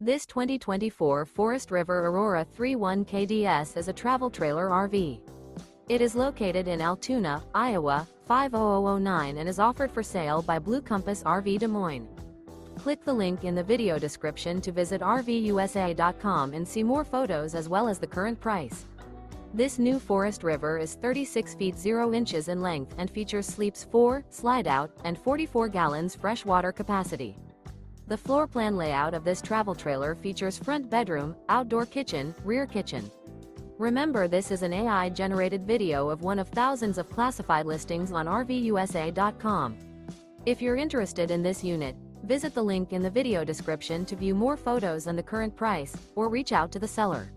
This 2024 Forest River Aurora 31 KDS is a travel trailer RV. It is located in Altoona, Iowa, 50009 and is offered for sale by Blue Compass RV Des Moines. Click the link in the video description to visit RVUSA.com and see more photos as well as the current price. This new Forest River is 36 feet 0 inches in length and features sleeps 4, slide-out, and 44 gallons freshwater capacity. The floor plan layout of this travel trailer features front bedroom, outdoor kitchen, rear kitchen. Remember, this is an AI-generated video of one of thousands of classified listings on RVUSA.com. If you're interested in this unit, visit the link in the video description to view more photos and the current price, or reach out to the seller.